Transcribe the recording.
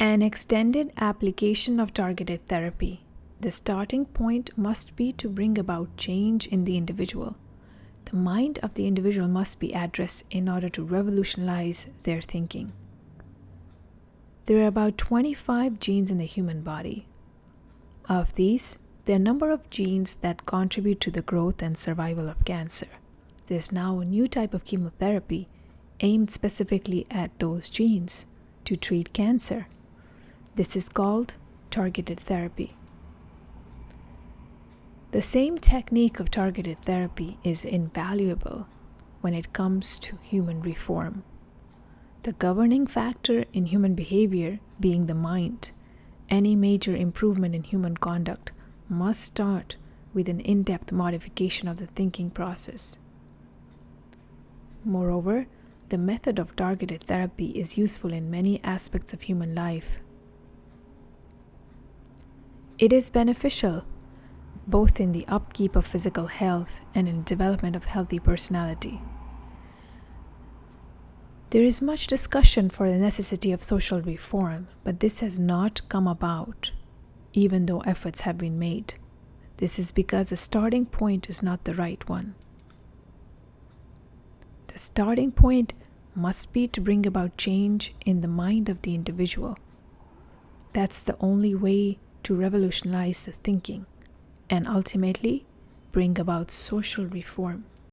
An extended application of targeted therapy. The starting point must be to bring about change in the individual. The mind of the individual must be addressed in order to revolutionize their thinking. There are about 25 genes in the human body. Of these, there are a number of genes that contribute to the growth and survival of cancer. There's now a new type of chemotherapy aimed specifically at those genes to treat cancer. This is called targeted therapy. The same technique of targeted therapy is invaluable when it comes to human reform. The governing factor in human behavior being the mind, any major improvement in human conduct must start with an in-depth modification of the thinking process. Moreover, the method of targeted therapy is useful in many aspects of human life. It is beneficial both in the upkeep of physical health and in development of healthy personality. There is much discussion for the necessity of social reform, but this has not come about, even though efforts have been made. This is because the starting point is not the right one. The starting point must be to bring about change in the mind of the individual. That's the only way to revolutionize the thinking and ultimately bring about social reform.